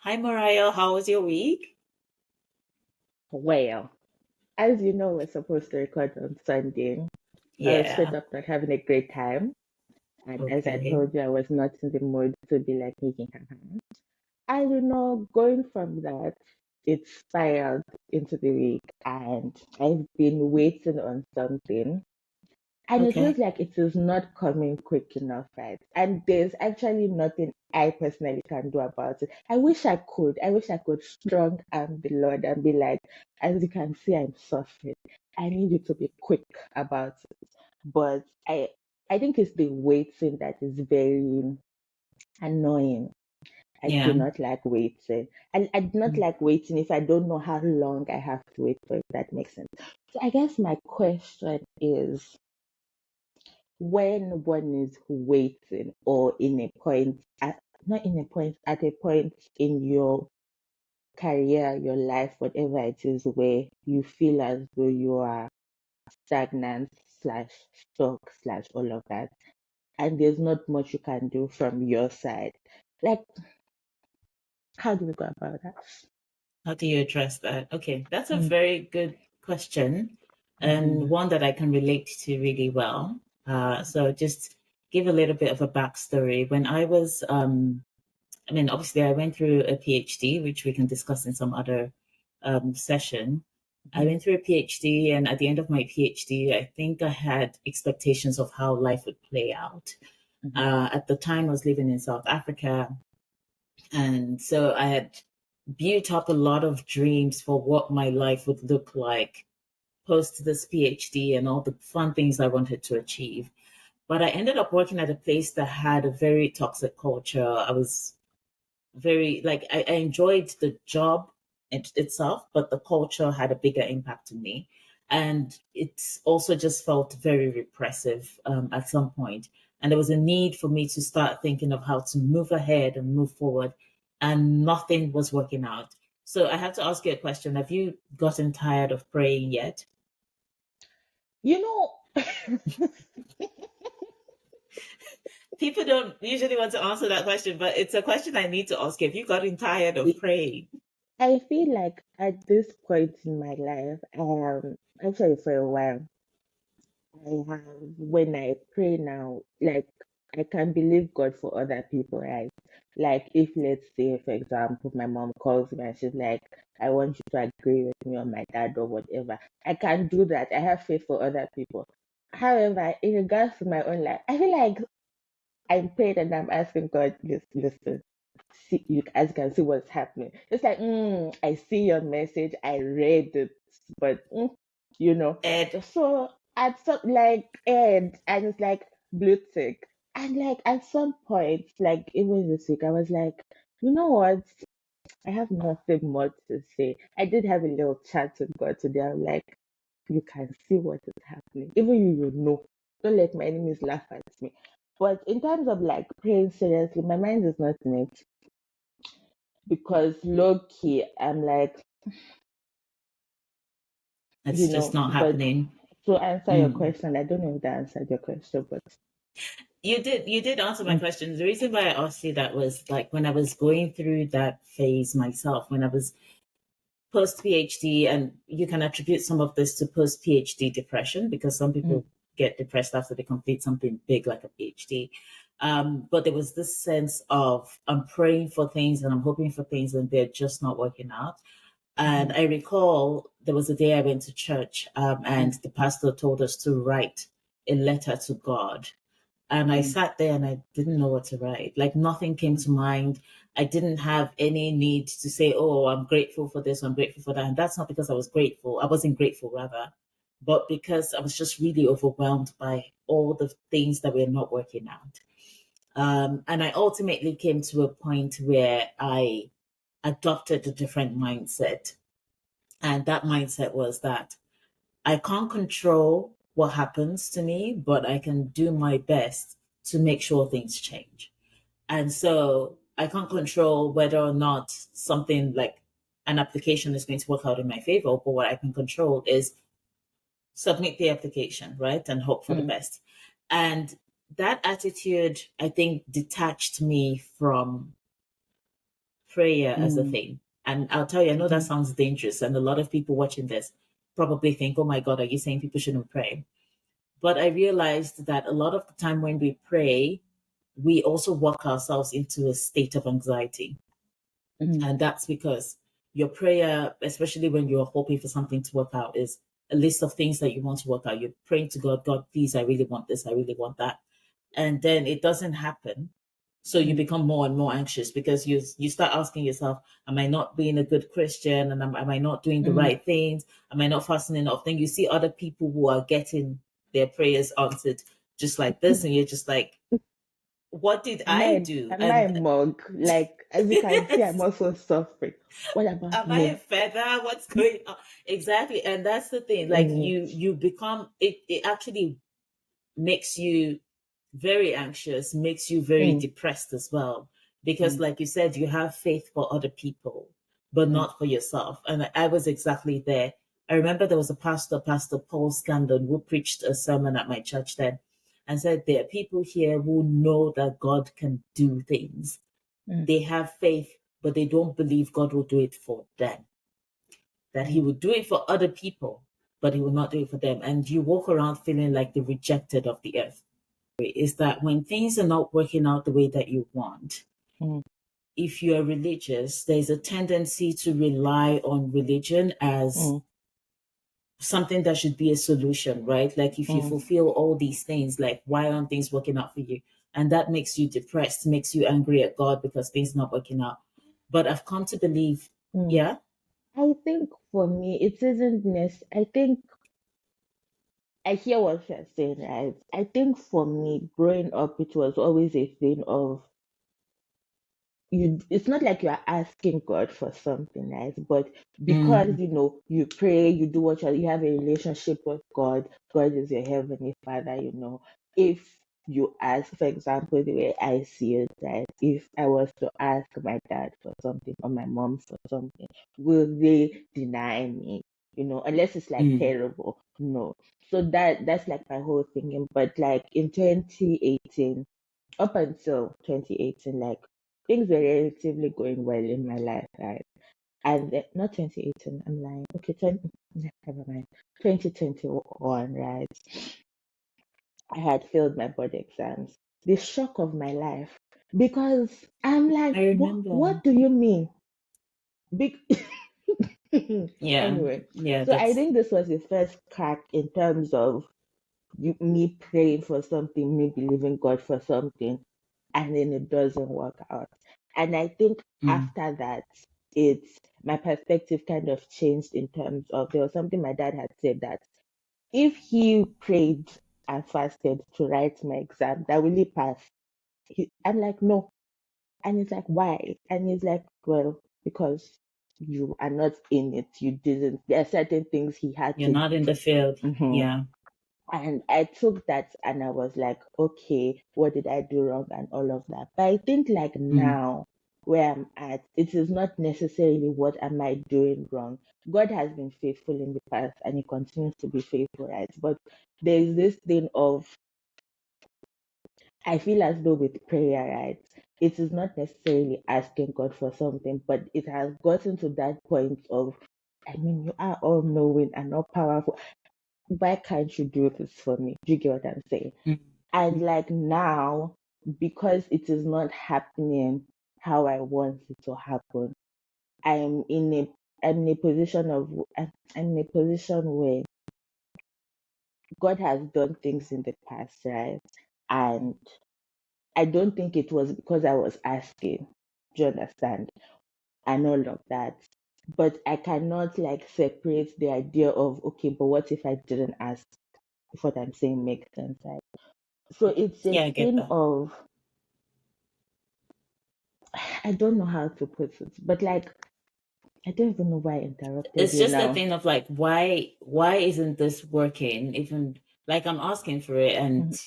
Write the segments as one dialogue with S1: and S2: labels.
S1: Hi, Mariah. How was your week?
S2: Well, as you know, we're supposed to record on Sunday. I was straight
S1: Yeah.
S2: up not having a great time. And as I
S1: Okay.
S2: told you, I was not in the mood to be like making haha. I don't know, going from that, it spiraled into the week, and I've been waiting on something. And it
S1: Okay.
S2: feels like it is not coming quick enough, right? And there's actually nothing I personally can do about it. I wish I could. I wish I could strong arm the Lord and be like, as you can see, I'm suffering. I need you to be quick about it. But I think it's the waiting that is very annoying. I do
S1: Yeah.
S2: not like waiting. I do not
S1: Mm.
S2: like waiting if I don't know how long I have to wait for it. That makes sense. So I guess my question is, when one is waiting or in a point at, not in a point at a point in your career, your life, whatever it is, where you feel as though you are stagnant slash stuck slash all of that, and there's not much you can do from your side. Like, how do we go about that?
S1: How do you address that? Okay, that's a
S2: Mm,
S1: very good question and
S2: mhm,
S1: one that I can relate to really well. So just give a little bit of a backstory. When I was, obviously I went through a PhD, which we can discuss in some other session. I
S2: mhm,
S1: went through a PhD, and at the end of my PhD, I think I had expectations of how life would play out.
S2: mhm,
S1: At the time, I was living in South Africa. And so I had built up a lot of dreams for what my life would look like post this PhD and all the fun things I wanted to achieve. But I ended up working at a place that had a very toxic culture. I was very, like, I enjoyed the job itself, but the culture had a bigger impact on me. And it also just felt very repressive at some point. And there was a need for me to start thinking of how to move ahead and move forward. And nothing was working out. So I have to ask you a question. Have you gotten tired of praying yet?
S2: You know,
S1: People don't usually want to answer that question, but it's a question I need to ask you. Have you gotten tired of praying?
S2: I feel like at this point in my life, actually for a while, I have, when I pray now, like I can believe God for other people, right? Like if let's say, for example, my mom calls me and she's like, I want you to agree with me on my dad or whatever. I can do that. I have faith for other people. However, in regards to my own life, I feel like I'm praying and I'm asking God, listen, see, you, as you can see what's happening. It's like, I see your message, I read it, but you know.
S1: Ed,
S2: So at some like and it's like blue tick, and like at some point, like even this week, I was like, you know what? I have nothing more to say. I did have a little chat with God today. I'm like, you can see what is happening. Even you know. Don't let my enemies laugh at me. But in terms of like praying seriously, my mind is not in it because low key, I'm like,
S1: it's just not
S2: but
S1: happening.
S2: to answer your
S1: Mm.
S2: question, I don't know if that answered your question, but
S1: You did answer my
S2: mm,
S1: question. The reason why I asked you that was like when I was going through that phase myself, when I was post PhD, and you can attribute some of this to post PhD depression because some
S2: mm,
S1: people get depressed after they complete something big like a PhD. But there was this sense of I'm praying for things and I'm hoping for things and they're just not working out. And
S2: mhm,
S1: I recall there was a day I went to church, and
S2: mm,
S1: the pastor told us to write a letter to God. And I
S2: mm,
S1: sat there and I didn't know what to write. Like nothing came
S2: mm,
S1: to mind. I didn't have any need to say, oh, I'm grateful for this, I'm grateful for that. And that's not because I was grateful. I wasn't grateful, rather, but because I was just really overwhelmed by all the things that were not working out. And I ultimately came to a point where I adopted a different mindset. And that mindset was that I can't control what happens to me, but I can do my best to make sure things change. And so I can't control whether or not something like an application is going to work out in my favor, but what I can control is submit the application, right? And hope for the
S2: mm,
S1: best. And that attitude, I think, detached me from prayer as a
S2: Mm.
S1: thing. And I'll tell you, I know that sounds dangerous, and a lot of people watching this probably think, oh my God, are you saying people shouldn't pray? But I realized that a lot of the time when we pray, we also work ourselves into a state of anxiety. And that's because your prayer, especially when you're hoping for something to work out, is a list of things that you want to work out. You're praying to God, God, please, I really want this, I really want that. And then it doesn't happen. So you become more and more anxious because you start asking yourself, am I not being a good Christian? And am I not doing the right things? Am I not fasting enough? Then you see other people who are getting their prayers answered just like this. And you're just like, what did I do?
S2: Am I a
S1: And
S2: mug? Like, as you can see, I'm also suffering. What about
S1: am I a
S2: me?
S1: feather? What's going on? Exactly. And that's the thing. Like
S2: Mm,
S1: you become it actually makes you very anxious, makes you very
S2: mm,
S1: depressed as well. Because
S2: mm,
S1: like you said, you have faith for other people, but
S2: mm,
S1: not for yourself. And I was exactly there. I remember there was a pastor, Pastor Paul Scandon, who preached a sermon at my church then and said, there are people here who know that God can do things.
S2: mm,
S1: They have faith, but they don't believe God will do it for them. That he
S2: mm,
S1: would do it for other people, but he will not do it for them. And you walk around feeling like the rejected of the earth. Is that when things are not working out the way that you want,
S2: mm,
S1: if you are religious, there's a tendency to rely on religion as
S2: mm,
S1: something that should be a solution, right? Like if you
S2: mm,
S1: fulfill all these things, like why aren't things working out for you? And that makes you depressed, makes you angry at God because things not working out. But I've come to believe,
S2: mm.
S1: yeah.
S2: I think for me, it isn't I think I hear what you're saying, right? I think for me, growing up, it was always a thing of it's not like you are asking God for something, right? But because
S1: Mm,
S2: you pray, you do you have a relationship with God. God is your heavenly Father. If you ask, for example, the way I see it, right? If I was to ask my dad for something or my mom for something, will they deny me? Unless it's like
S1: mm,
S2: terrible. No. So that's like my whole thinking. But like in 2018, up until 2018, like things were relatively going well in my life, right? And not 2018, I'm lying. Okay, never mind. 2021, right? I had failed my board exams. The shock of my life. Because I'm like,
S1: I remember.
S2: what do you mean? Big
S1: Yeah,
S2: anyway,
S1: yeah,
S2: so I
S1: that's
S2: think this was the first crack in terms of me praying for something, me believing God for something, and then it doesn't work out. And I think
S1: mm,
S2: after that, it's my perspective kind of changed in terms of there was something my dad had said that if he prayed and fasted to write my exam, that will he pass? I'm like, no. And he's like, why? And he's like, well, because you are not in it. You didn't. There are certain things he had
S1: you're
S2: to
S1: not in the field.
S2: do.
S1: Yeah.
S2: And I took that and I was like, okay, what did I do wrong and all of that. But I think like
S1: Mm,
S2: now where I'm at, it is not necessarily what am I doing wrong. God has been faithful in the past and he continues to be faithful, right? But there's this thing of I feel as though with prayer, right? It is not necessarily asking God for something, but it has gotten to that point of I mean, you are all knowing and all powerful. Why can't you do this for me? Do you get what I'm saying?
S1: mm,
S2: And like now, because it is not happening how I want it to happen, I'm in a I'm in a position of I'm in a position where God has done things in the past, right? And I don't think it was because I was asking. Do you understand? And all of that. But I cannot like separate the idea of okay, but what if I didn't ask? If what I'm saying makes sense, right? So it's a
S1: yeah, I get
S2: thing
S1: that.
S2: of I don't know how to put it, but like I don't even know why I interrupted
S1: It's
S2: you
S1: just a
S2: now.
S1: thing of like, why isn't this working? Even like I'm asking for it and
S2: Mm,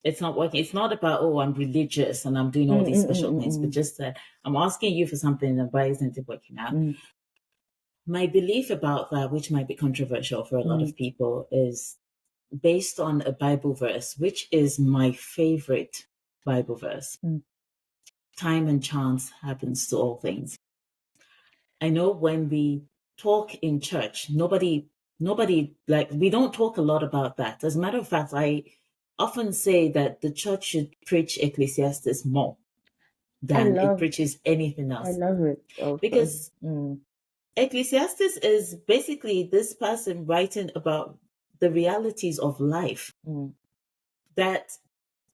S1: it's not working. It's not about, oh, I'm religious and I'm doing all
S2: mm,
S1: these
S2: mm,
S1: special things, but
S2: mm,
S1: just that I'm asking you for something and why isn't it working out?
S2: mm,
S1: My belief about that, which might be controversial for a lot
S2: mm,
S1: of people, is based on a Bible verse, which is my favorite Bible verse.
S2: mm,
S1: time and chance happens to all things. I know when we talk in church, nobody, like, we don't talk a lot about that. As a matter of fact, I often say that the church should preach Ecclesiastes more
S2: I
S1: than it
S2: love
S1: preaches anything
S2: I
S1: else.
S2: love it also.
S1: Because Ecclesiastes is basically this person writing about the realities of life, that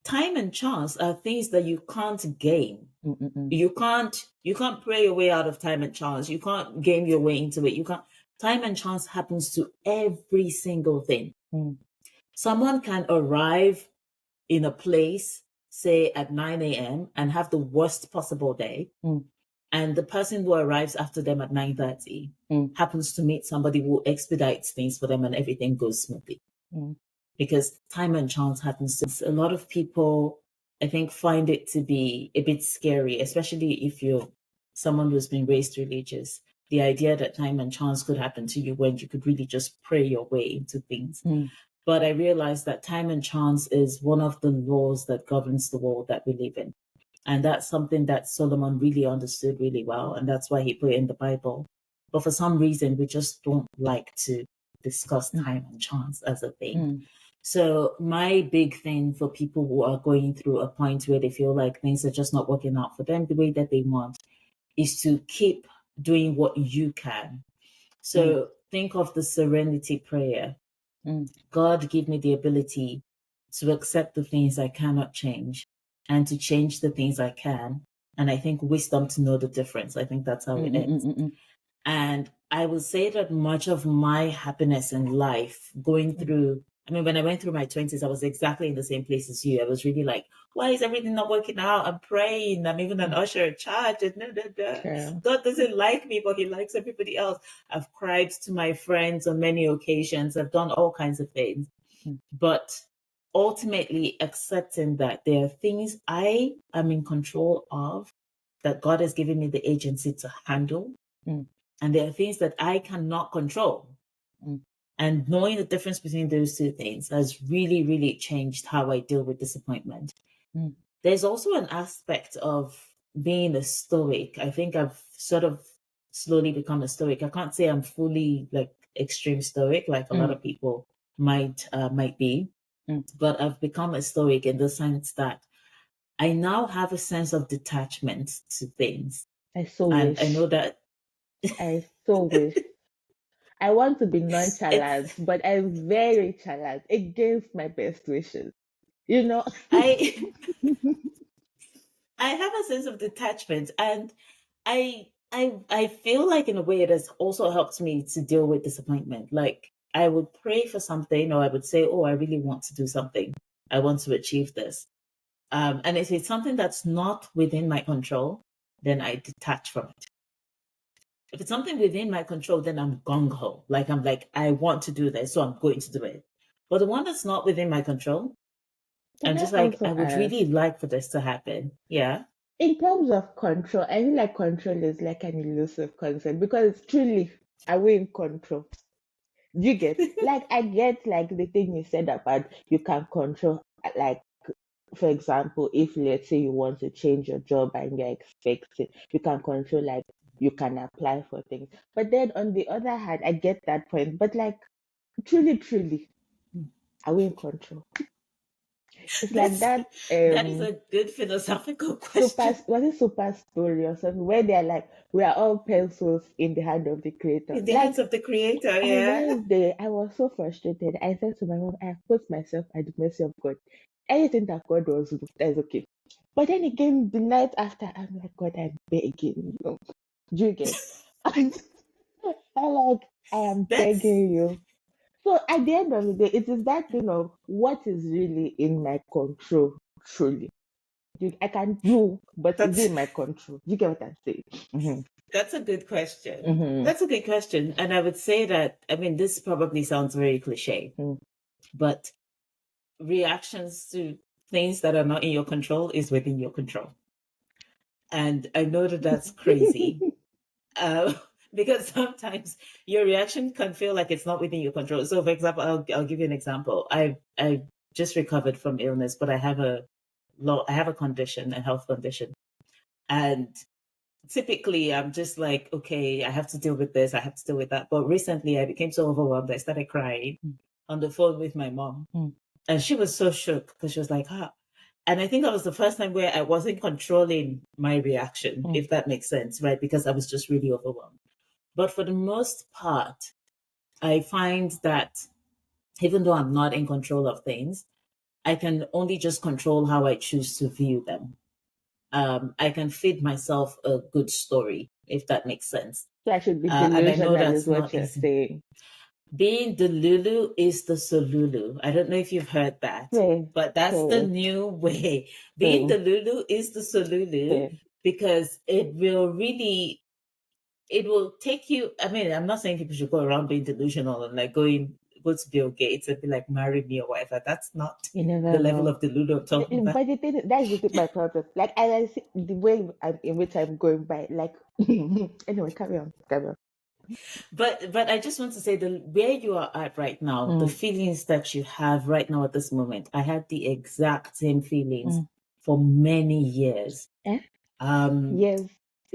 S1: time and chance are things that you can't game. You can't pray your way out of time and chance. You can't game your way into it. You can't. Time and chance happens to every single thing. Someone can arrive in a place, say at 9 a.m., and have the worst possible day. And the person who arrives after them at 9:30 happens to meet somebody who expedites things for them and everything goes smoothly. Because time and chance happens to a lot of people. I think find it to be a bit scary, especially if you're someone who's been raised religious. The idea that time and chance could happen to you when you could really just pray your way into things. But I realized that time and chance is one of the laws that governs the world that we live in. And that's something that Solomon really understood really well. And that's why he put it in the Bible. But for some reason, we just don't like to discuss time and chance as a thing. So my big thing for people who are going through a point where they feel like things are just not working out for them the way that they want is to keep doing what you can. So think of the serenity prayer. God, give me the ability to accept the things I cannot change and to change the things I can. And I think wisdom to know the difference. I think that's how it ends. And I will say that much of my happiness in life going through, I mean, when I went through my 20s, I was exactly in the same place as you. I was really like, why is everything not working out? I'm praying. I'm even an usher at church. And God doesn't like me, but he likes everybody else. I've cried to my friends on many occasions. I've done all kinds of things. But ultimately accepting that there are things I am in control of, that God has given me the agency to handle. And there are things that I cannot control. And knowing the difference between those two things has really, really changed how I deal with disappointment. There's also an aspect of being a stoic. I think I've sort of slowly become a stoic. I can't say I'm fully like extreme stoic like a lot of people might be, but I've become a stoic in the sense that I now have a sense of detachment to things.
S2: I so
S1: And
S2: wish.
S1: I know that
S2: I so wish. I want to be nonchalant, but I'm very chalant against my best wishes. You know?
S1: I I have a sense of detachment, and I feel like in a way it has also helped me to deal with disappointment. Like I would pray for something, or I would say, "Oh, I really want to do something. I want to achieve this." And if it's something that's not within my control, then I detach from it. If it's something within my control, then I'm gung ho. Like I'm like, I want to do this, so I'm going to do it. But the one that's not within my control, I'm
S2: Can I
S1: just like,
S2: also
S1: I would
S2: ask?
S1: really like for this to happen. Yeah.
S2: In terms of control, I feel like control is like an elusive concept because truly, are we in control? Do you get? Like, I get like the thing you said about you can control, like, for example, if let's say you want to change your job and you're expecting, you can control, like, you can apply for things. But then on the other hand, I get that point. But like, truly, are we in control? It's like
S1: That's
S2: that
S1: that is a good philosophical
S2: super,
S1: question.
S2: was it super story or something where they're like, we are all pencils in the hand of the creator.
S1: In the
S2: Like,
S1: hands of the creator,
S2: I
S1: yeah.
S2: went there, I was so frustrated. I said to my mom, I have put myself at the mercy of God. Anything that God wants to do, that's okay. But then again, the night after, I'm like, God, I'm begging you. Do you get? And I like, I am
S1: That's
S2: begging you. So at the end of the day, it is that thing of what is really in my control, truly. I can do, but is it
S1: that's
S2: in my control? You get what I'm saying?
S1: that's a good question.
S2: Mm-hmm.
S1: That's a good question. And I would say that, I mean, this probably sounds very cliche, but reactions to things that are not in your control is within your control. And I know that that's crazy. Uh, because sometimes your reaction can feel like it's not within your control. So, for example, I'll give you an example. I just recovered from illness, but I have a condition, a health condition, And typically I'm just like, okay, I have to deal with this, I have to deal with that. But recently I became so overwhelmed, I started crying on the phone with my mom. And she was so shook because she was like, ah. And I think that was the first time where I wasn't controlling my reaction, if that makes sense, right? Because I was just really overwhelmed. But for the most part, I find that even though I'm not in control of things, I can only just control how I choose to view them. I can feed myself a good story, if that makes sense.
S2: So I should be
S1: And I know
S2: delusional, is
S1: that's
S2: what
S1: not
S2: you're
S1: easy.
S2: saying.
S1: Being the Lulu is the Solulu. I don't know if you've heard that,
S2: Say,
S1: but that's the
S2: say,
S1: new way. Being
S2: say,
S1: the Lulu is the Solulu
S2: say.
S1: because it will take you. I mean, I'm not saying people should go around being delusional and like go to Bill Gates and be like, marry me or whatever. That's not
S2: You never
S1: the level
S2: know.
S1: of Delulu I'm talking about.
S2: But the thing, that's the thing, my problem. Like, I see the way in which I'm going by. Like, anyway, carry on, carry on.
S1: But I just want to say the where you are at right now, the feelings that you have right now at this moment, I had the exact same feelings for many years.
S2: Yes,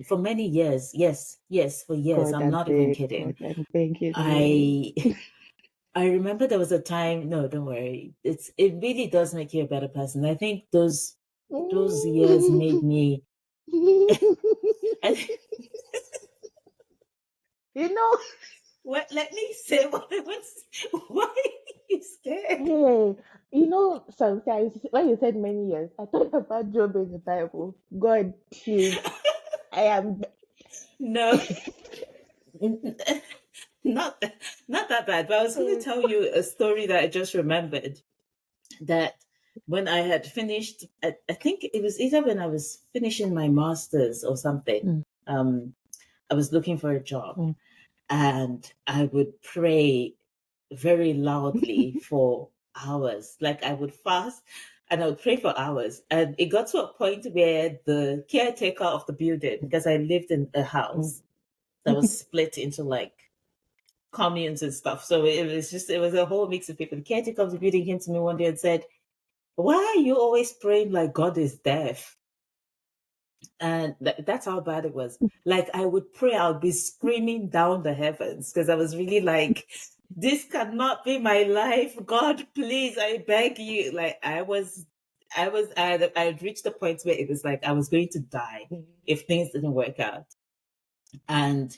S1: For many years, yes, for years.
S2: God,
S1: I'm
S2: I'm
S1: not even
S2: big.
S1: kidding.
S2: God, I'm begging you.
S1: I I remember there was a time. No, don't worry. It really does make you a better person. I think those years made me.
S2: You know,
S1: What? Let me say what I was. Why are you scared?
S2: hey, you know, sometimes when you said many years, I thought about Job in the Bible. God, please, I am.
S1: No, not not that bad. But I was going to tell you a story that I just remembered. That when I had finished, I think it was either when I was finishing my masters or something. I was looking for a job, and I would pray very loudly for hours. Like I would fast and I would pray for hours. And it got to a point where the caretaker of the building, because I lived in a house that was split into like communes and stuff. So it was a whole mix of people. The caretaker of the building came to me one day and said, why are you always praying like God is deaf? And that's how bad it was. Like I would pray, I would be screaming down the heavens because I was really like, this cannot be my life. God, please, I beg you. Like I had reached the point where it was like I was going to die if things didn't work out. And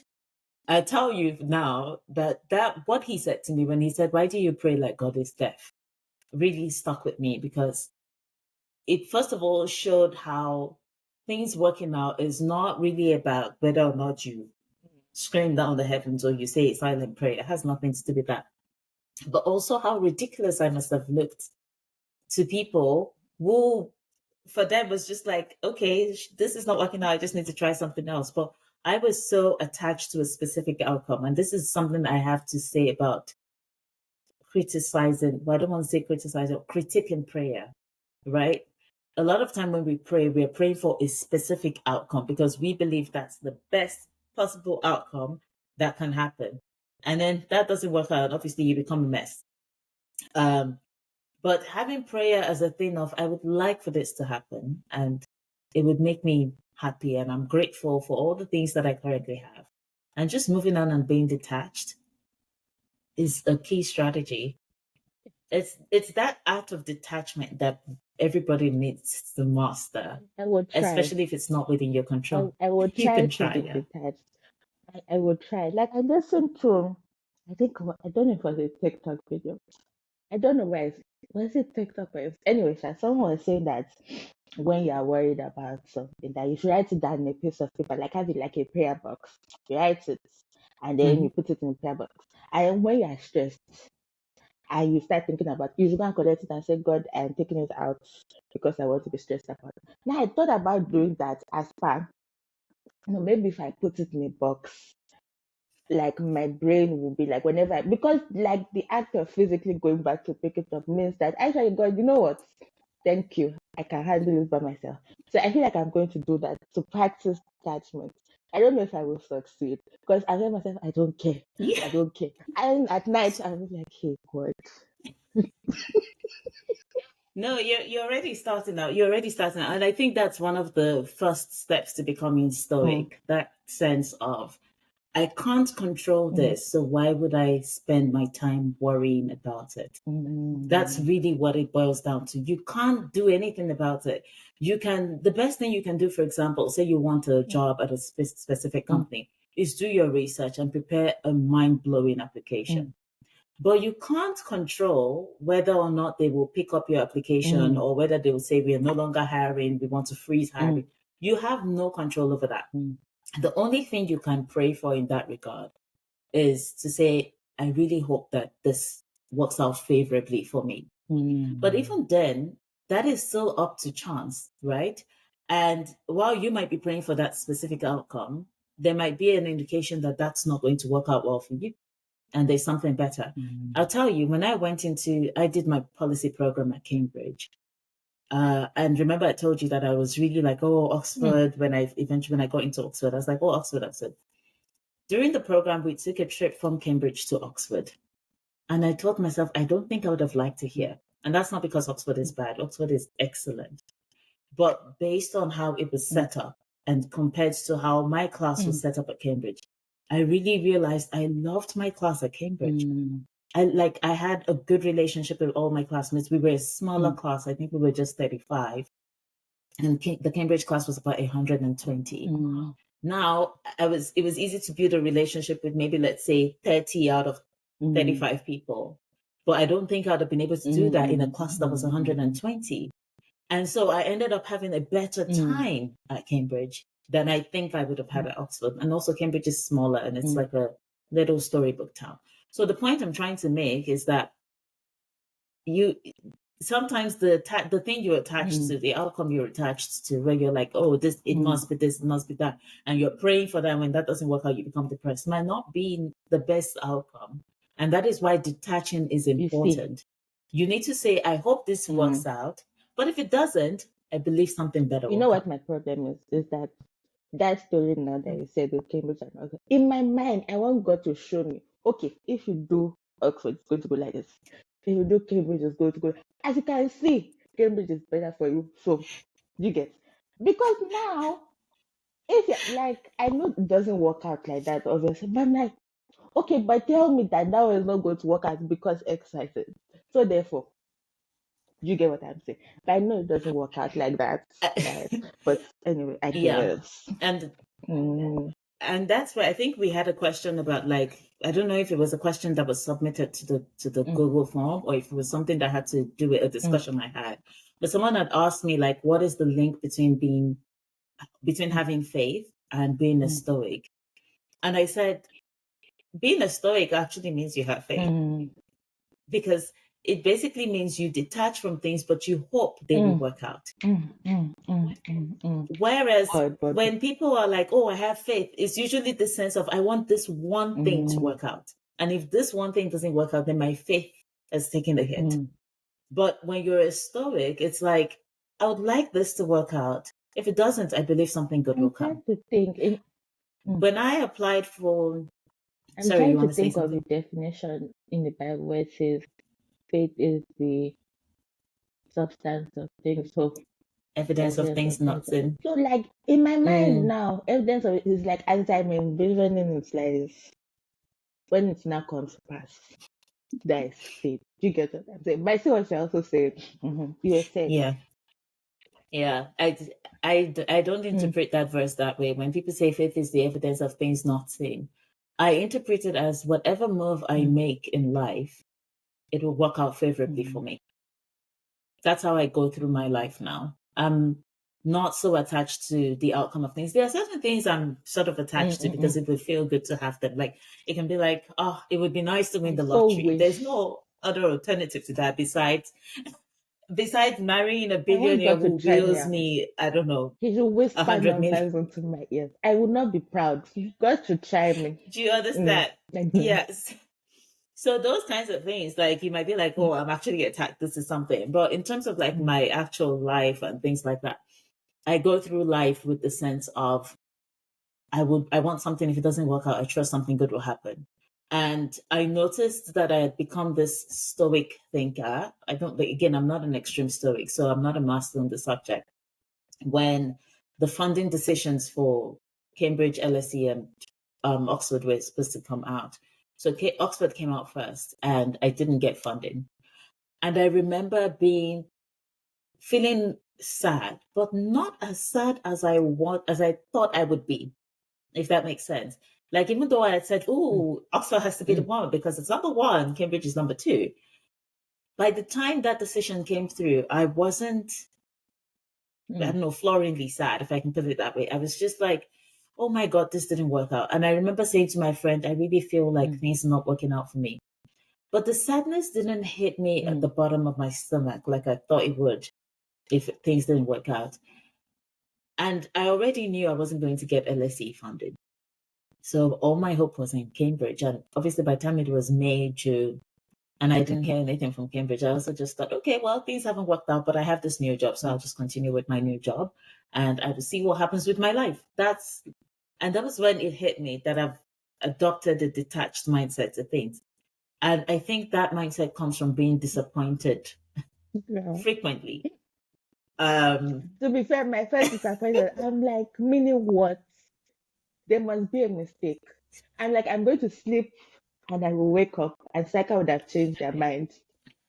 S1: I tell you now that what he said to me when he said, why do you pray like God is deaf? Really stuck with me because it first of all showed how things working out is not really about whether or not you scream down the heavens or you say a silent prayer. It has nothing to do with that. But also how ridiculous I must have looked to people who, for them, was just like, okay, this is not working out. I just need to try something else. But I was so attached to a specific outcome. And this is something I have to say about criticizing. Well, I don't want to say criticizing, critiquing prayer, right? A lot of time when we pray, we're praying for a specific outcome because we believe that's the best possible outcome that can happen. And then that doesn't work out. Obviously, you become a mess. But having prayer as a thing of, I would like for this to happen and it would make me happy. And I'm grateful for all the things that I currently have. And just moving on and being detached is a key strategy. It's that act of detachment that everybody needs to master,
S2: I will try.
S1: especially if it's not within your control.
S2: I will
S1: You
S2: try
S1: can
S2: to
S1: try,
S2: be
S1: yeah.
S2: detached. I will try. Like I listened to, I think I don't know if it was a TikTok video. I don't know where it's, was it TikTok or anyway, someone was saying that when you are worried about something, that you should write it down in a piece of paper, like have it like a prayer box. You write it and then you
S1: Mhm.
S2: put it in a prayer box. And when you are stressed and you start thinking about, you should go and collect it and say, God, I'm taking it out because I want to be stressed about it. Now I thought about doing that as far. Maybe if I put it in a box, like my brain will be like whenever because like the act of physically going back to pick it up means that actually God, you know what? Thank you. I can handle it by myself. So I feel like I'm going to do that to practice attachment. I don't know if I will succeed because I tell myself I don't care.
S1: Yeah.
S2: I don't care. And at night I'm like, hey God.
S1: No, you're already starting out. You're already starting out. And I think that's one of the first steps to becoming
S2: Mm,
S1: stoic. That sense of I can't control
S2: mm,
S1: this, so why would I spend my time worrying about it? That's
S2: mm,
S1: really what it boils down to. You can't do anything about it. The best thing you can do, for example, say you want a
S2: mm,
S1: job at a specific
S2: mm,
S1: company, is do your research and prepare a mind blowing
S2: mm,
S1: application. But you can't control whether or not they will pick up your application
S2: mm,
S1: or whether they will say, we are no longer hiring, we want to freeze
S2: mm,
S1: hiring. You have no control over that.
S2: mm,
S1: The only thing you can pray for in that regard is to say, I really hope that this works out favorably for me. But
S2: mm,
S1: even then, that is still up to chance, right? And while you might be praying for that specific outcome, there might be an indication that that's not going to work out well for you and there's something better.
S2: mm,
S1: I'll tell you, when I did my policy program at Cambridge. And remember, I told you that I was really like, oh,
S2: mm,
S1: Oxford. When I got into Oxford, I was like, oh, Oxford, Oxford. During the program, we took a trip from Cambridge to Oxford. And I told myself, I don't think I would have liked it here. And that's not because Oxford is bad. Oxford is excellent. But based on how it was
S2: mm,
S1: set up and compared to how my class was
S2: mm,
S1: set up at Cambridge, I really realized I loved my class at Cambridge.
S2: mm,
S1: I had a good relationship with all my classmates. We were a smaller
S2: mm,
S1: class. I think we were just 35. And the Cambridge class was about 120.
S2: mm,
S1: Now it was easy to build a relationship with maybe, let's say, 30 out of
S2: mm,
S1: 35 people. But I don't think I'd have been able to do that in a
S2: mm,
S1: class that was
S2: mm,
S1: 120. And so I ended up having a better
S2: mm,
S1: time at Cambridge than I think I would have had
S2: mm,
S1: at Oxford. And also Cambridge is smaller and it's
S2: mm,
S1: like a little storybook town. So the point I'm trying to make is that you sometimes the thing you're attached
S2: mm,
S1: to, the outcome you're attached to, where you're like, oh, it
S2: mm.
S1: must be this, it must be that, and you're praying for that. When that doesn't work out, you become depressed. Might not be the best outcome, and that is why detaching is
S2: You see,
S1: important. You need to say, I hope this
S2: mm.
S1: works out, but if it doesn't, I believe something better
S2: You
S1: will
S2: know what
S1: come.
S2: my problem is that that story now that you said with Cambridge and Oxford, in my mind, I want God to show me, okay, if you do Oxford, it's going to go like this. If you do Cambridge, it's going to go. As you can see, Cambridge is better for you. So, you get. Because now, if you like, I know it doesn't work out like that, obviously, but I'm like, okay, but tell me that that was not going to work out because X, Y, Z. So, therefore, you get what I'm saying. But I know it doesn't work out like that, right? But anyway, I
S1: Yeah,
S2: guess.
S1: and
S2: Mm,
S1: that's why I think we had a question about, like, I don't know if it was a question that was submitted to the
S2: mm,
S1: Google form or if it was something that had to do with a
S2: mm,
S1: discussion I had. But someone had asked me, like, what is the link between
S2: mm,
S1: having faith and being a
S2: mm,
S1: stoic? And I said, being a stoic actually means you have faith,
S2: mm,
S1: because it basically means you detach from things, but you hope they will
S2: mm,
S1: work out. Whereas
S2: but
S1: when people are like, oh, I have faith, it's usually the sense of, I want this one thing to
S2: mm,
S1: work out. And if this one thing doesn't work out, then my faith has taken a hit.
S2: mm.
S1: But when you're a stoic, it's like, I would like this to work out. If it doesn't, I believe something good will
S2: I'm
S1: come.
S2: trying to think. Mm,
S1: When I applied for,
S2: I'm
S1: sorry, you
S2: trying to
S1: want to say
S2: think of the
S1: something?
S2: definition in the Bible where it says faith is the substance of things, so
S1: Evidence of
S2: evidence of
S1: things
S2: things.
S1: not seen.
S2: So, like in my mind
S1: Mm.
S2: now, evidence of it is like as I'm envisioning it, like when it now comes to pass. That is faith. Do you get what I'm saying? But I see what you also said. You were saying.
S1: Yeah. Yeah, I don't
S2: Mm,
S1: interpret that verse that way. When people say faith is the evidence of things not seen, I interpret it as whatever move I
S2: mm,
S1: make in life, it will work out favorably for
S2: mm,
S1: me. That's how I go through my life now. I'm not so attached to the outcome of things. There are certain things I'm sort of
S2: mm,
S1: attached to
S2: mm, mm.
S1: because it would feel good to have them. Like, it can be like, oh, it would be nice to win
S2: I
S1: the
S2: so
S1: lottery. There's
S2: wish.
S1: no other alternative to that besides marrying a
S2: I want
S1: billionaire
S2: God to
S1: who
S2: try me
S1: wheels
S2: out.
S1: me, I don't know,
S2: He should
S1: a
S2: whisper
S1: 100 million.
S2: numbers into my ears. I will not be proud. God should try me.
S1: Do you
S2: Mm,
S1: understand?
S2: I do.
S1: Yes. So those kinds of things, like, you might be like,
S2: Mm,
S1: oh, I'm actually attacked. This is something. But in terms of like
S2: mm,
S1: my actual life and things like that, I go through life with the sense of I want something. If it doesn't work out, I trust something good will happen. And I noticed that I had become this stoic thinker. I don't, like, again, I'm not an extreme stoic, so I'm not a master on the subject. When the funding decisions for Cambridge, LSE, and Oxford were supposed to come out. So Oxford came out first, and I didn't get funding. And I remember feeling sad, but not as sad as I thought I would be, if that makes sense. Like, even though I had said, "Oh, Oxford has to be the one because it's number one, Cambridge is number two." By the time that decision came through, I wasn't, I don't know, floringly sad, if I can put it that way. I was just like, "Oh my God, this didn't work out." And I remember saying to my friend, "I really feel like things are not working out for me." But the sadness didn't hit me at the bottom of my stomach like I thought it would if things didn't work out. And I already knew I wasn't going to get LSE funded. So all my hope was in Cambridge. And obviously, by the time it was May, June, and I didn't hear anything from Cambridge, I also just thought, okay, well, things haven't worked out, but I have this new job. So I'll just continue with my new job and I will see what happens with my life. And that was when it hit me that I've adopted a detached mindset to things. And I think that mindset comes from being disappointed frequently.
S2: To be fair, my first disappointment, I'm like, meaning what? There must be a mistake. I'm like, I'm going to sleep and I will wake up and Saka would have changed their mind.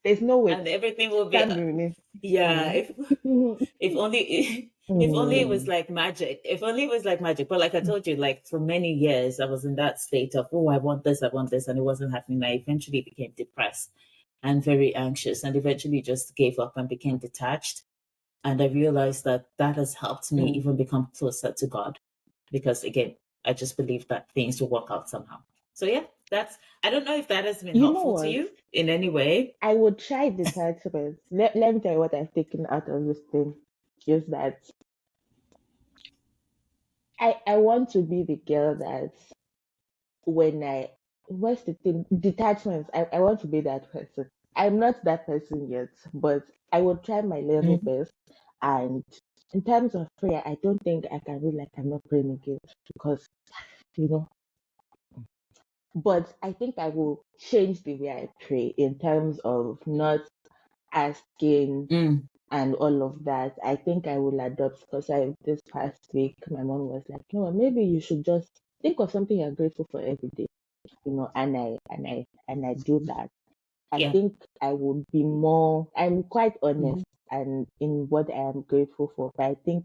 S2: There's no way.
S1: And everything will be,
S2: Can't be remain.
S1: yeah, if only if only it was like magic. If only it was like magic. But like I told you, like for many years I was in that state of, oh, I want this, and it wasn't happening. I eventually became depressed and very anxious and eventually just gave up and became detached. And I realized that that has helped me even become closer to God. Because again, I just believe that things will work out somehow. So yeah, I don't know if that has been
S2: You know
S1: helpful to
S2: what?
S1: you in any way.
S2: I would try detachment. Let me tell you what I've taken out of this thing. Is that I want to be the girl that when what's the thing? Detachment. I want to be that person. I'm not that person yet, but I will try my level best. And in terms of prayer, I don't think I can be like I'm not praying again because you know. But I think I will change the way I pray in terms of not asking and all of that. I think I will adopt because this past week my mom was like, no, maybe you should just think of something you're grateful for every day, and I do that. I think I would be more. I'm quite honest and in what I am grateful for, but I think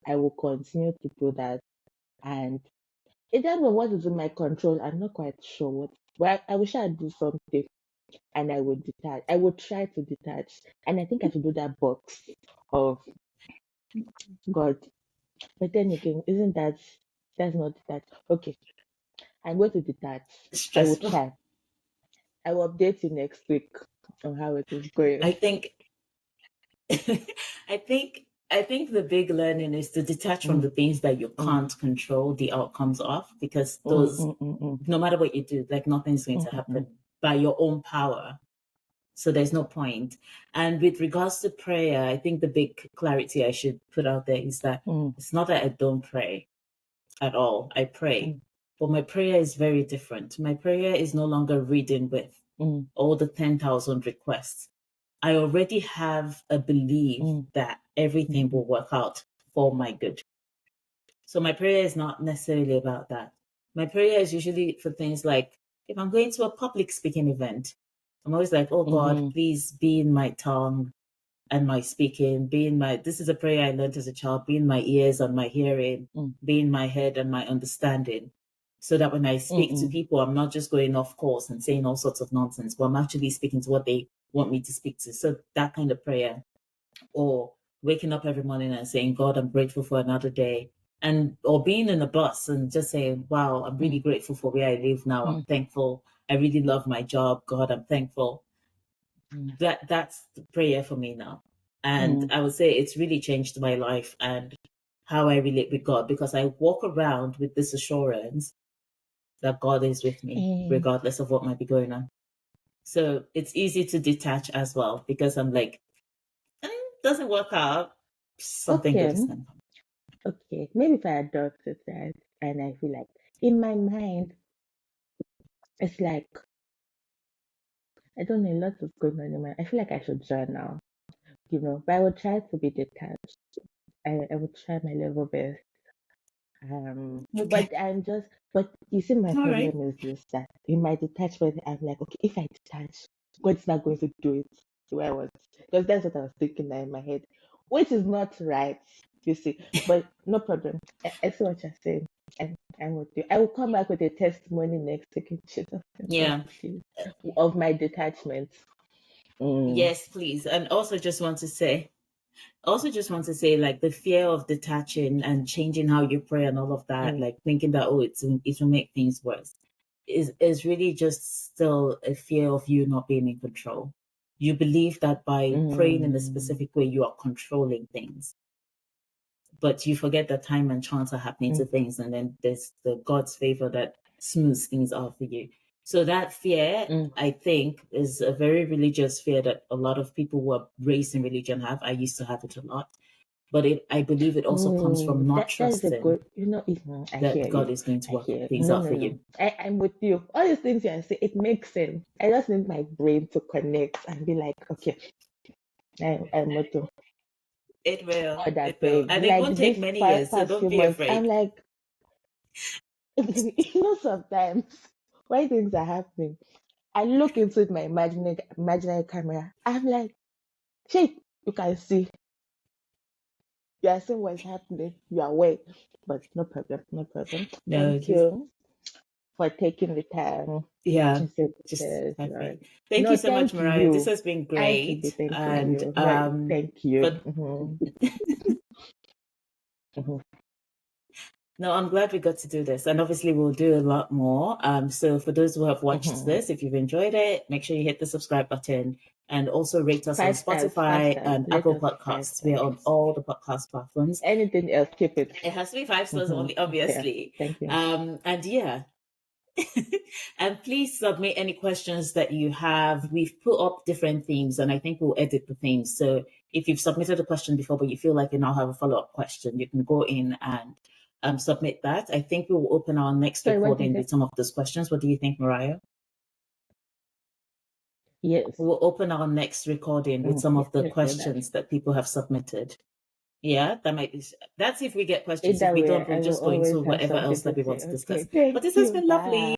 S2: I will continue to do that. And in terms of what is in my control, I'm not quite sure what. But I wish I'd do something and I would detach. I would try to detach. And I think I should do that box of God. But then again, isn't that's not detached? Okay, I'm going to detach. I will
S1: Stressful.
S2: try. I will update you next week on how it is going.
S1: I think I think the big learning is to detach from the things that you can't control the outcomes of, because those, no matter what you do, like nothing's going to happen by your own power. So there's no point. And with regards to prayer, I think the big clarity I should put out there is that it's not that I don't pray at all. I pray, but my prayer is very different. My prayer is no longer reading with all the 10,000 requests. I already have a belief that everything will work out for my good. So my prayer is not necessarily about that. My prayer is usually for things like, if I'm going to a public speaking event, I'm always like, oh God, please be in my tongue and my speaking, this is a prayer I learned as a child, be in my ears and my hearing, be in my head and my understanding. So that when I speak to people, I'm not just going off course and saying all sorts of nonsense, but I'm actually speaking to what they want me to speak to. So that kind of prayer. Or waking up every morning and saying, God, I'm grateful for another day. Or being in a bus and just saying, wow, I'm really grateful for where I live now. I'm thankful. I really love my job. God, I'm thankful. That's the prayer for me now. And I would say it's really changed my life and how I relate with God, because I walk around with this assurance that God is with me, regardless of what might be going on. So it's easy to detach as well, because I'm like, doesn't work out, something good is going to come.
S2: Okay, maybe if I adopted that and I feel like in my mind, it's like I don't know, a lot is going on in my. I feel like I should journal, but I would try to be detached. I would try my level best.
S1: Okay.
S2: But you see, my
S1: All right.
S2: problem is this that in my detachment, I'm like, okay, if I detach, God's not going to do it the way I want. Because that's what I was thinking now in my head, which is not right, you see. But no problem. I see what you're saying. I'm with you. I will come back with a testimony next week in Jesus'
S1: Yeah.
S2: name of my detachment. Mm,
S1: Yes, please. And also just want to say like the fear of detaching and changing how you pray and all of that,
S2: mm,
S1: like thinking that it will make things worse, is really just still a fear of you not being in control. You believe that by praying in a
S2: mm,
S1: specific way you are controlling things, but you forget that time and chance are happening to
S2: mm,
S1: things, and then there's the God's favor that smooths things out for you. So that fear,
S2: mm,
S1: I think, is a very religious fear that a lot of people who are raised in religion have. I used to have it a lot, but I believe it also comes from not
S2: that is a
S1: trusting
S2: good, I hear
S1: that God
S2: you.
S1: is going to
S2: I
S1: work
S2: hear.
S1: things
S2: No,
S1: out
S2: no,
S1: for
S2: no.
S1: you.
S2: I'm with you. All these things you are saying, it makes sense. I just need my brain to connect and be like, okay, I'm with you.
S1: It will,
S2: God, that
S1: it will,
S2: big.
S1: and it
S2: Like
S1: won't take
S2: this
S1: many years, so
S2: past
S1: don't
S2: few
S1: be
S2: months, I'm
S1: afraid.
S2: like, sometimes when things are happening, I look into my imaginary camera. I'm like, shit, you can see. You are seeing what's happening. You are aware. But no problem, no problem.
S1: No,
S2: Thank
S1: just
S2: you for taking the time
S1: yeah,
S2: to say
S1: just
S2: this,
S1: have faith.
S2: Lord.
S1: Thank you
S2: No,
S1: so much,
S2: thank
S1: Mariah. This
S2: you.
S1: has been
S2: I should be
S1: great,
S2: thanking
S1: and
S2: you. Right. Thank you.
S1: but
S2: Mhm. Mhm.
S1: no, I'm glad we got to do this, and obviously we'll do a lot more. So for those who have watched
S2: Mhm.
S1: this, if you've enjoyed it, make sure you hit the subscribe button and also rate us on
S2: 5 stars, 5
S1: Spotify
S2: stars.
S1: and
S2: Let
S1: Apple
S2: us 5
S1: Podcasts. We are on
S2: stars.
S1: all the podcast platforms.
S2: Anything else, keep it.
S1: It has to be 5 stars only,
S2: Yeah.
S1: obviously.
S2: Thank you.
S1: And yeah, and please submit any questions that you have. We've put up different themes, and I think we'll edit the themes. So if you've submitted a question before, but you feel like you now have a follow up question, you can go in and submit that. I think we will open our next
S2: Sorry, what did
S1: recording
S2: you say?
S1: with some of those questions. What do you think, Mariah?
S2: Yes.
S1: We'll open our next recording with some
S2: Yes,
S1: of the
S2: let's do that.
S1: questions that people have submitted. Yeah, that might be. That's if we get questions. If
S2: Either
S1: we
S2: way,
S1: don't,
S2: I
S1: we'll
S2: will
S1: just go
S2: always
S1: into
S2: have
S1: whatever
S2: something
S1: else
S2: to
S1: that we
S2: say.
S1: want to
S2: Okay.
S1: discuss. But
S2: Thank
S1: this has
S2: you.
S1: been lovely.
S2: Bye.